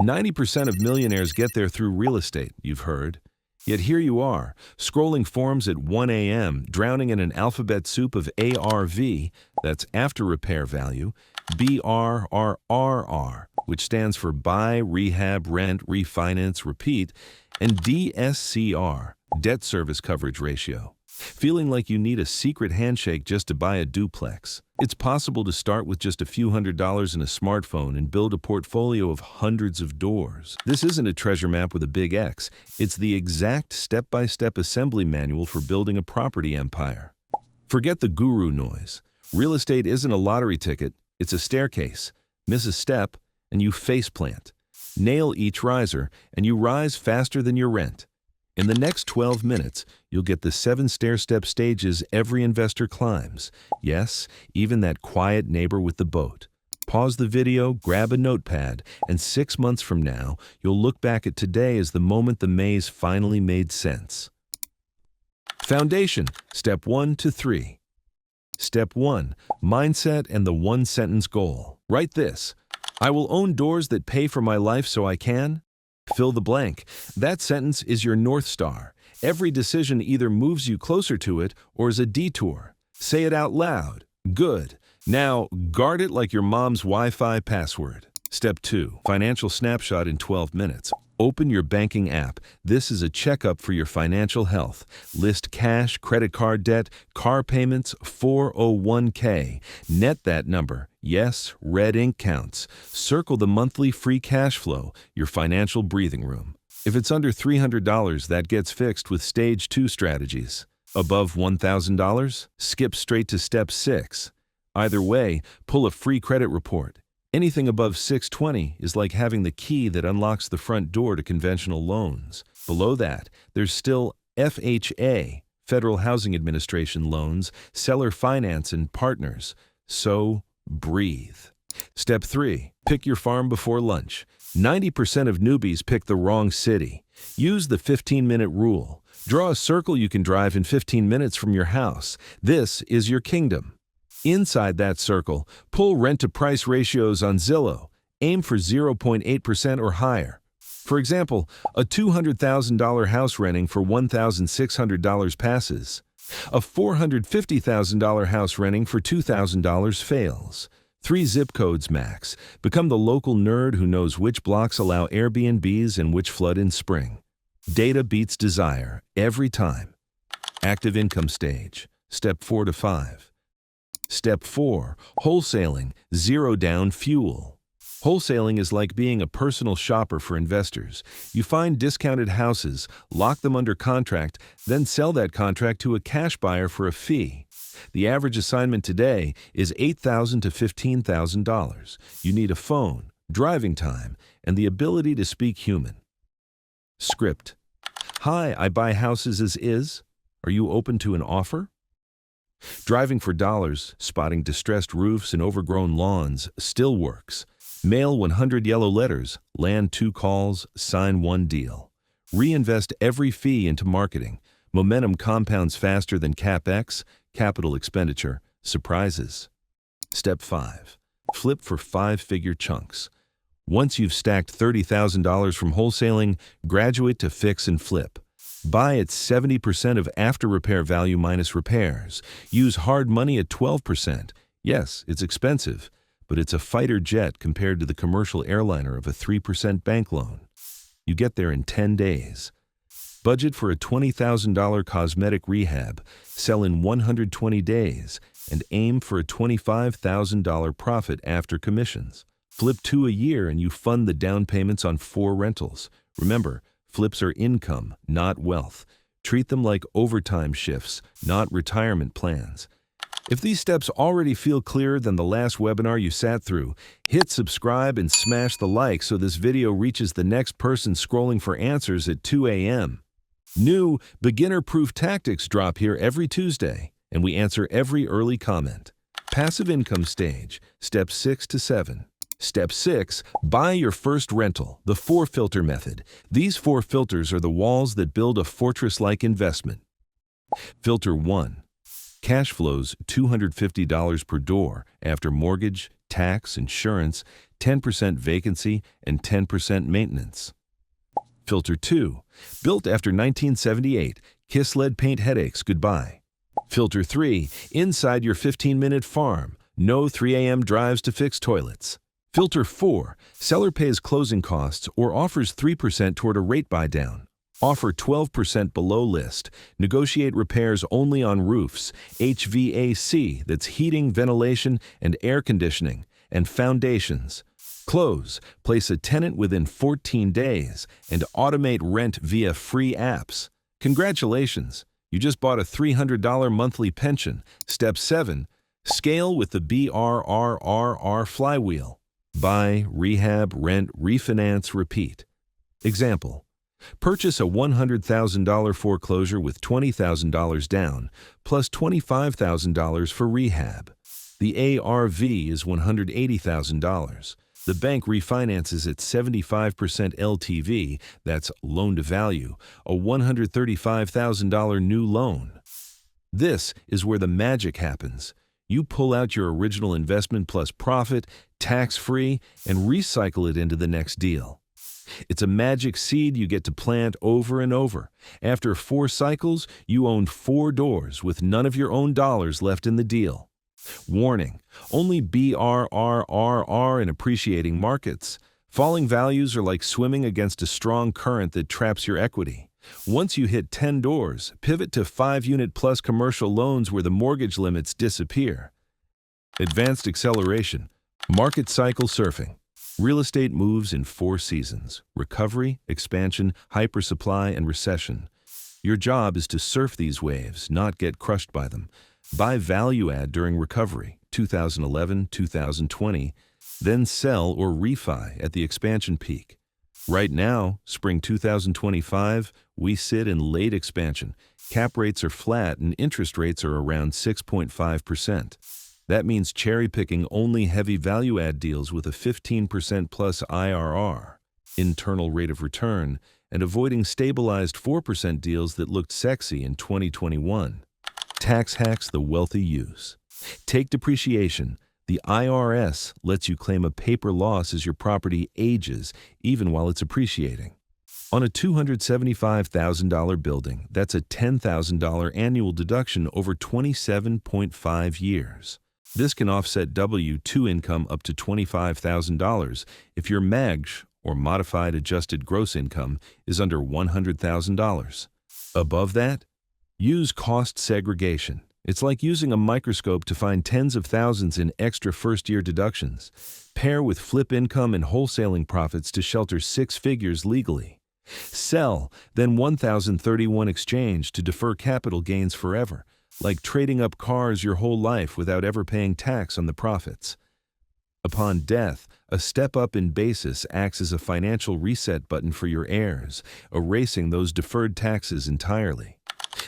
90% of millionaires get there through real estate, you've heard. Yet here you are, scrolling forms at 1 a.m., drowning in an alphabet soup of ARV, that's after repair value, BRRRR, which stands for buy, rehab, rent, refinance, repeat, and DSCR, debt service coverage ratio. Feeling like you need a secret handshake just to buy a duplex. It's possible to start with just a few $100s and a smartphone and build a portfolio of hundreds of doors. This isn't a treasure map with a big X. It's the exact step-by-step assembly manual for building a property empire. Forget the guru noise. Real estate isn't a lottery ticket. It's a staircase. Miss a step, and you faceplant. Nail each riser, and you rise faster than your rent. In the next 12 minutes, you'll get the 7 stair-step stages every investor climbs. Yes, even that quiet neighbor with the boat. Pause the video, grab a notepad, and 6 months from now, you'll look back at today as the moment the maze finally made sense. Foundation, step 1 to 3. Step 1, mindset and the one-sentence goal. Write this: I will own doors that pay for my life so I can. Fill the blank. That sentence is your North Star. Every decision either moves you closer to it or is a detour. Say it out loud. Good. Now, guard it like your mom's Wi-Fi password. Step 2, financial snapshot in 12 minutes. Open your banking app. This is a checkup for your financial health. List cash, credit card debt, car payments, 401k. Net that number. Yes, red ink counts. Circle the monthly free cash flow, your financial breathing room. If it's under $300, that gets fixed with Stage 2 strategies. Above $1,000? Skip straight to Step 6. Either way, pull a free credit report. Anything above 620 is like having the key that unlocks the front door to conventional loans. Below that, there's still FHA, Federal Housing Administration loans, seller finance, and partners. So, breathe. Step 3, pick your farm before lunch. 90% of newbies pick the wrong city. Use the 15-minute rule. Draw a circle you can drive in 15 minutes from your house. This is your kingdom. Inside that circle, pull rent-to-price ratios on Zillow. Aim for 0.8% or higher. For example, a $200,000 house renting for $1,600 passes. A $450,000 house renting for $2,000 fails. 3 zip codes max. Become the local nerd who knows which blocks allow Airbnbs and which flood in spring. Data beats desire every time. Active income stage, step 4 to 5. Step 4, wholesaling, zero down fuel. Wholesaling is like being a personal shopper for investors. You find discounted houses, lock them under contract, then sell that contract to a cash buyer for a fee. The average assignment today is $8,000 to $15,000. You need a phone, driving time, and the ability to speak human. Script. Hi, I buy houses as is. Are you open to an offer? Driving for dollars, spotting distressed roofs and overgrown lawns still works. Mail 100 yellow letters, land 2 calls, sign 1 deal. Reinvest every fee into marketing. Momentum compounds faster than CapEx, capital expenditure, surprises. Step 5. Flip for 5-figure chunks. Once you've stacked $30,000 from wholesaling, graduate to fix and flip. Buy at 70% of after-repair value minus repairs. Use hard money at 12%. Yes, it's expensive, but it's a fighter jet compared to the commercial airliner of a 3% bank loan. You get there in 10 days. Budget for a $20,000 cosmetic rehab, sell in 120 days, and aim for a $25,000 profit after commissions. Flip 2 a year and you fund the down payments on 4 rentals. Remember, flips are income, not wealth. Treat them like overtime shifts, not retirement plans. If these steps already feel clearer than the last webinar you sat through, hit subscribe and smash the like so this video reaches the next person scrolling for answers at 2 a.m. New beginner-proof tactics drop here every Tuesday, and we answer every early comment. Passive income stage, steps 6 to 7. Step 6, buy your first rental, the 4-filter method. These 4 filters are the walls that build a fortress-like investment. Filter 1, cash flows $250 per door after mortgage, tax, insurance, 10% vacancy, and 10% maintenance. Filter 2. Built after 1978, kiss lead paint headaches goodbye. Filter 3. Inside your 15-minute farm, no 3 a.m. drives to fix toilets. Filter 4. Seller pays closing costs or offers 3% toward a rate buy-down. Offer 12% below list. Negotiate repairs only on roofs, HVAC, that's heating, ventilation, and air conditioning, and foundations. Close. Place a tenant within 14 days and automate rent via free apps. Congratulations! You just bought a $300 monthly pension. Step 7. Scale with the BRRRR flywheel. Buy, rehab, rent, refinance, repeat. Example. Purchase a $100,000 foreclosure with $20,000 down, plus $25,000 for rehab. The ARV is $180,000. The bank refinances at 75% LTV, that's loan to value, a $135,000 new loan. This is where the magic happens. You pull out your original investment plus profit, tax-free, and recycle it into the next deal. It's a magic seed you get to plant over and over. After 4 cycles, you own 4 doors with none of your own dollars left in the deal. Warning: only BRRRR in appreciating markets. Falling values are like swimming against a strong current that traps your equity. Once you hit 10 doors, pivot to 5-unit plus commercial loans where the mortgage limits disappear. Advanced acceleration. Market cycle surfing. Real estate moves in 4 seasons: recovery, expansion, hypersupply, and recession. Your job is to surf these waves, not get crushed by them. Buy value add during recovery, 2011, 2020, then sell or refi at the expansion peak. Right now, spring 2025, we sit in late expansion. Cap rates are flat and interest rates are around 6.5%. That means cherry-picking only heavy value-add deals with a 15% plus IRR, internal rate of return, and avoiding stabilized 4% deals that looked sexy in 2021. Tax hacks the wealthy use. Take depreciation. The IRS lets you claim a paper loss as your property ages, even while it's appreciating. On a $275,000 building, that's a $10,000 annual deduction over 27.5 years. This can offset W-2 income up to $25,000 if your MAGS, or modified adjusted gross income, is under $100,000. Above that, use cost segregation. It's like using a microscope to find tens of thousands in extra first-year deductions. Pair with flip income and wholesaling profits to shelter 6 figures legally. Sell, then 1031 exchange to defer capital gains forever, like trading up cars your whole life without ever paying tax on the profits. Upon death, a step up in basis acts as a financial reset button for your heirs, erasing those deferred taxes entirely.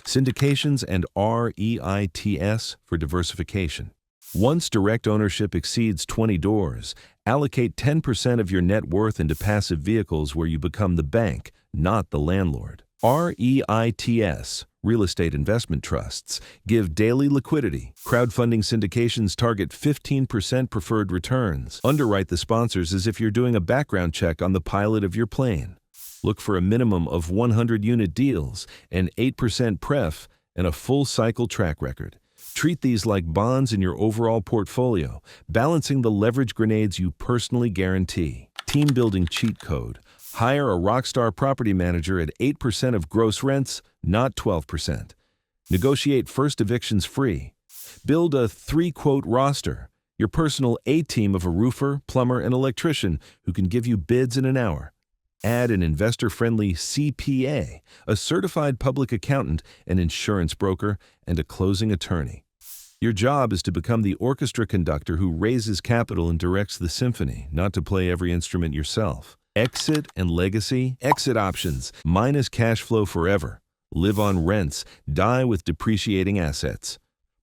Syndications and REITs for diversification. Once direct ownership exceeds 20 doors, allocate 10% of your net worth into passive vehicles where you become the bank, not the landlord. REITs, real estate investment trusts, give daily liquidity. Crowdfunding syndications target 15% preferred returns. Underwrite the sponsors as if you're doing a background check on the pilot of your plane. Look for a minimum of 100-unit deals, an 8% pref, and a full-cycle track record. Treat these like bonds in your overall portfolio, balancing the leverage grenades you personally guarantee. Team building cheat code. Hire a rockstar property manager at 8% of gross rents, not 12%. Negotiate first evictions free. Build a 3-quote roster, your personal A-team of a roofer, plumber, and electrician who can give you bids in an hour. Add an investor-friendly CPA, a certified public accountant, an insurance broker, and a closing attorney. Your job is to become the orchestra conductor who raises capital and directs the symphony, not to play every instrument yourself. Exit and legacy. Exit options. Minus cash flow forever. Live on rents. Die with depreciating assets.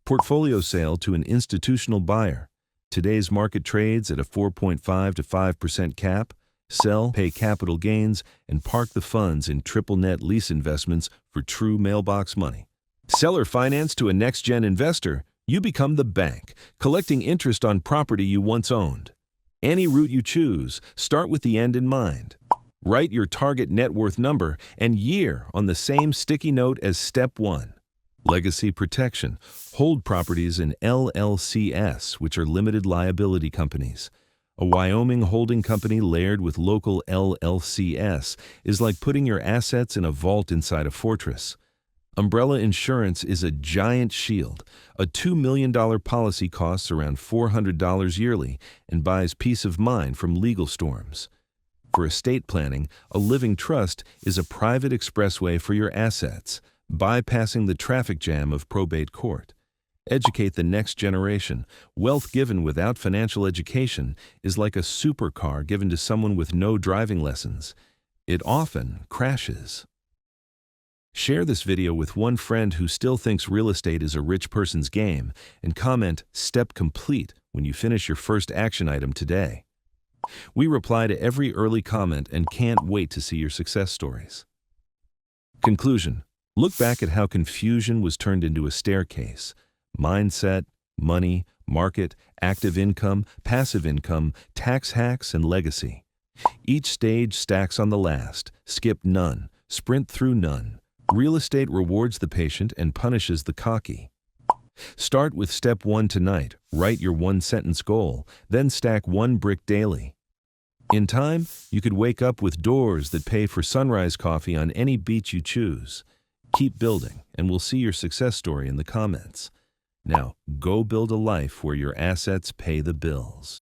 Portfolio sale to an institutional buyer. Today's market trades at a 4.5 to 5% cap. Sell, pay capital gains, and park the funds in triple net lease investments for true mailbox money. Seller finance to a next-gen investor. You become the bank, collecting interest on property you once owned. Any route you choose, start with the end in mind. Write your target net worth number and year on the same sticky note as step 1. Legacy protection. Hold properties in LLCs, which are limited liability companies. A Wyoming holding company layered with local LLCs is like putting your assets in a vault inside a fortress. Umbrella insurance is a giant shield. A $2 million policy costs around $400 yearly and buys peace of mind from legal storms. For estate planning, a living trust is a private expressway for your assets, bypassing the traffic jam of probate court. Educate the next generation. Wealth given without financial education is like a supercar given to someone with no driving lessons. It often crashes. Share this video with one friend who still thinks real estate is a rich person's game and comment "Step complete" when you finish your first action item today. We reply to every early comment and can't wait to see your success stories. Conclusion. Look back at how confusion was turned into a staircase. Mindset, money, market, active income, passive income, tax hacks, and legacy. Each stage stacks on the last. Skip none. Sprint through none. Real estate rewards the patient and punishes the cocky. Start with step 1 tonight. Write your one-sentence goal, then stack 1 brick daily. In time, you could wake up with doors that pay for sunrise coffee on any beach you choose. Keep building, and we'll see your success story in the comments. Now, go build a life where your assets pay the bills.